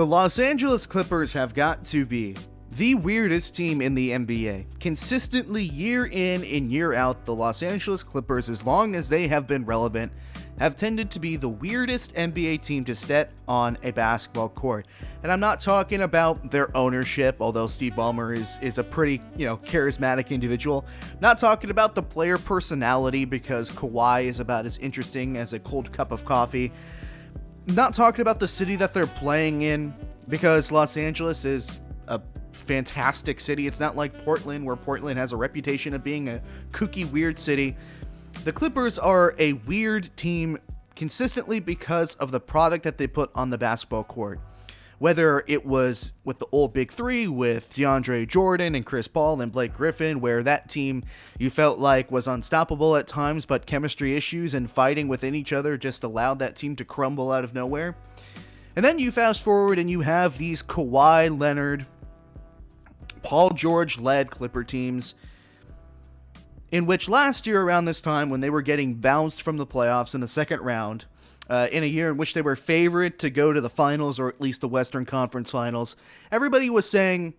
The Los Angeles Clippers have got to be the weirdest team in the NBA. Consistently, year in and year out, the Los Angeles Clippers, as long as they have been relevant, have tended to be the weirdest NBA team to step on a basketball court. And I'm not talking about their ownership, although Steve Ballmer is a pretty, charismatic individual. Not talking about the player personality, because Kawhi is about as interesting as a cold cup of coffee. Not talking about the city that they're playing in, because Los Angeles is a fantastic city. It's not like Portland, where Portland has a reputation of being a kooky, weird city. The Clippers are a weird team consistently because of the product that they put on the basketball court. Whether it was with the old Big Three, with DeAndre Jordan and Chris Paul and Blake Griffin, where that team you felt like was unstoppable at times, but chemistry issues and fighting within each other just allowed that team to crumble out of nowhere. And then you fast forward and you have these Kawhi Leonard, Paul George-led Clipper teams, in which last year around this time, when they were getting bounced from the playoffs in the second round, in a year in which they were favored to go to the finals, or at least the Western Conference Finals, everybody was saying,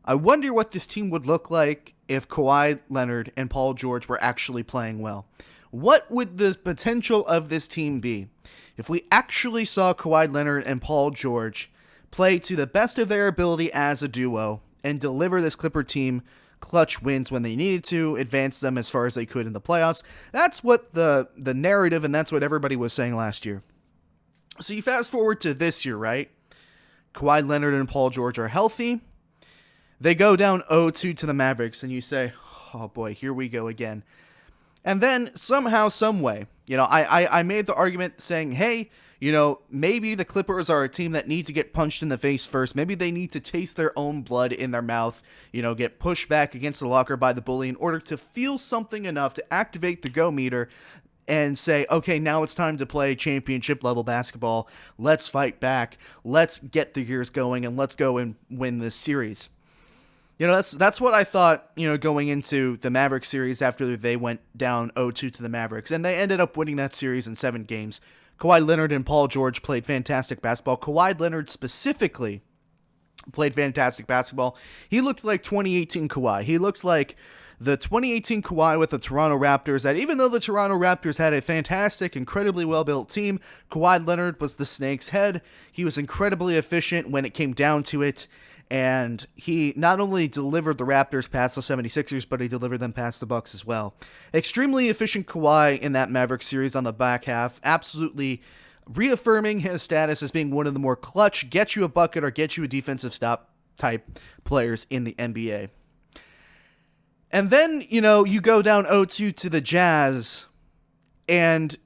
I wonder what this team would look like if Kawhi Leonard and Paul George were actually playing well. What would the potential of this team be if we actually saw Kawhi Leonard and Paul George play to the best of their ability as a duo and deliver this Clipper team clutch wins when they needed to, advance them as far as they could in the playoffs? That's what the narrative, and that's what everybody was saying last year. So you fast forward to this year, right? Kawhi Leonard and Paul George are healthy. They go down 0-2 to the Mavericks, and you say, oh boy, here we go again. And then somehow, some way, I made the argument saying, hey, maybe the Clippers are a team that need to get punched in the face first. Maybe they need to taste their own blood in their mouth, get pushed back against the locker by the bully in order to feel something enough to activate the go meter and say, okay, now it's time to play championship level basketball. Let's fight back. Let's get the gears going, and let's go and win this series. That's what I thought, going into the Mavericks series after they went down 0-2 to the Mavericks. And they ended up winning that series in 7 games. Kawhi Leonard and Paul George played fantastic basketball. Kawhi Leonard specifically played fantastic basketball. He looked like 2018 Kawhi. He looked like the 2018 Kawhi with the Toronto Raptors, that even though the Toronto Raptors had a fantastic, incredibly well-built team, Kawhi Leonard was the snake's head. He was incredibly efficient when it came down to it. And he not only delivered the Raptors past the 76ers, but he delivered them past the Bucks as well. Extremely efficient Kawhi in that Mavericks series on the back half, absolutely reaffirming his status as being one of the more clutch, get you a bucket or get you a defensive stop type players in the NBA. And then, you go down 0-2 to the Jazz, and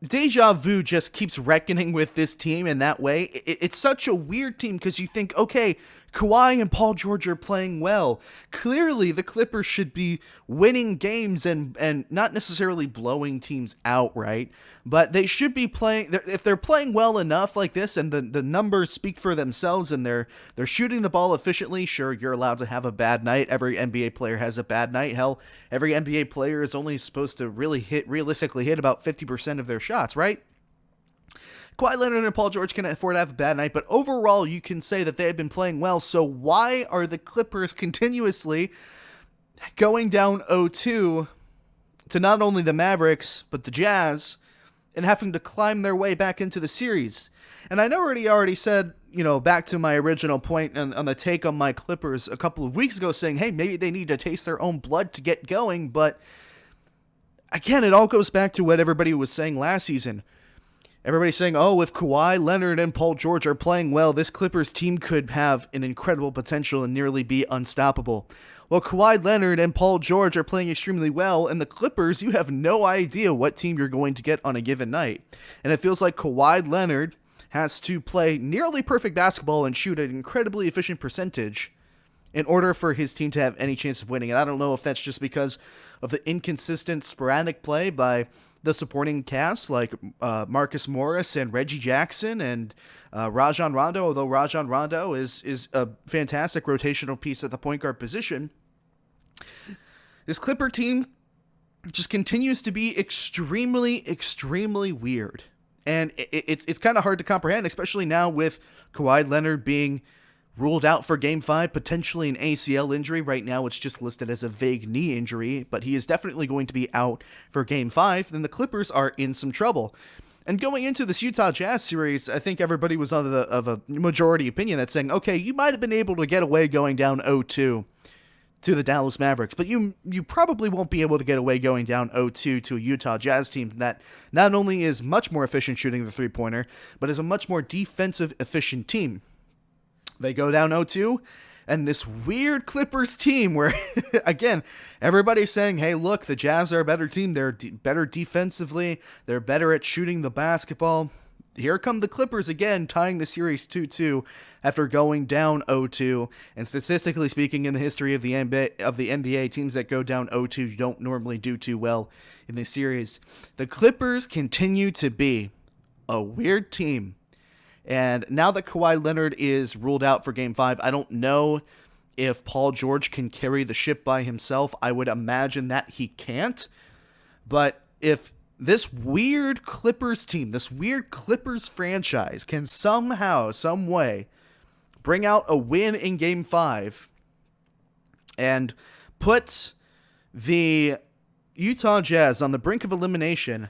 deja vu just keeps reckoning with this team in that way. It's such a weird team because you think, okay, Kawhi and Paul George are playing well. Clearly, the Clippers should be winning games and not necessarily blowing teams out, right? But they should be playing. If they're playing well enough like this, and the numbers speak for themselves, and they're shooting the ball efficiently. Sure, you're allowed to have a bad night. Every NBA player has a bad night. Hell, every NBA player is only supposed to realistically hit about 50% of their shots, right? Kawhi Leonard and Paul George can afford to have a bad night, but overall you can say that they have been playing well. So why are the Clippers continuously going down 0-2 to not only the Mavericks, but the Jazz, and having to climb their way back into the series? And I know already said, back to my original point on the take on my Clippers a couple of weeks ago, saying, hey, maybe they need to taste their own blood to get going. But again, it all goes back to what everybody was saying last season. Everybody's saying, oh, if Kawhi Leonard and Paul George are playing well, this Clippers team could have an incredible potential and nearly be unstoppable. Well, Kawhi Leonard and Paul George are playing extremely well, and the Clippers, you have no idea what team you're going to get on a given night. And it feels like Kawhi Leonard has to play nearly perfect basketball and shoot an incredibly efficient percentage in order for his team to have any chance of winning. And I don't know if that's just because of the inconsistent, sporadic play by the supporting cast, like Marcus Morris and Reggie Jackson and Rajon Rondo, although Rajon Rondo is a fantastic rotational piece at the point guard position. This Clipper team just continues to be extremely, extremely weird. And it's kind of hard to comprehend, especially now with Kawhi Leonard being ruled out for Game 5, potentially an ACL injury. Right now, it's just listed as a vague knee injury, but he is definitely going to be out for Game 5. Then the Clippers are in some trouble. And going into this Utah Jazz series, I think everybody was of a majority opinion that's saying, okay, you might have been able to get away going down 0-2 to the Dallas Mavericks, but you probably won't be able to get away going down 0-2 to a Utah Jazz team that not only is much more efficient shooting the three-pointer, but is a much more defensive efficient team. They go down 0-2, and this weird Clippers team where, again, everybody's saying, hey, look, the Jazz are a better team, they're better defensively, they're better at shooting the basketball. Here come the Clippers again, tying the series 2-2 after going down 0-2. And statistically speaking, in the history of the NBA, teams that go down 0-2 don't normally do too well in this series. The Clippers continue to be a weird team. And now that Kawhi Leonard is ruled out for Game 5, I don't know if Paul George can carry the ship by himself. I would imagine that he can't. But if this weird Clippers team, this weird Clippers franchise can somehow, some way, bring out a win in Game 5 and put the Utah Jazz on the brink of elimination,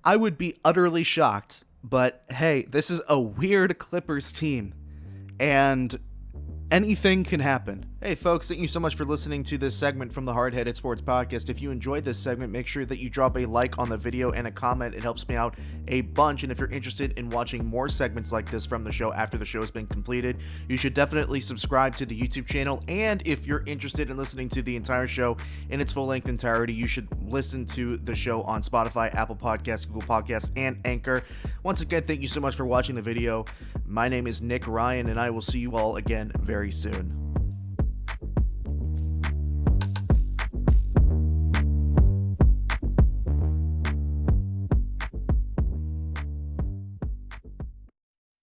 I would be utterly shocked. But hey, this is a weird Clippers team, and anything can happen. Hey folks, thank you so much for listening to this segment from the Hard-Headed Sports Podcast. If you enjoyed this segment, make sure that you drop a like on the video and a comment. It helps me out a bunch. And if you're interested in watching more segments like this from the show after the show has been completed, you should definitely subscribe to the YouTube channel. And if you're interested in listening to the entire show in its full-length entirety, you should listen to the show on Spotify, Apple Podcasts, Google Podcasts, and Anchor. Once again, thank you so much for watching the video. My name is Nick Ryan, and I will see you all again very soon.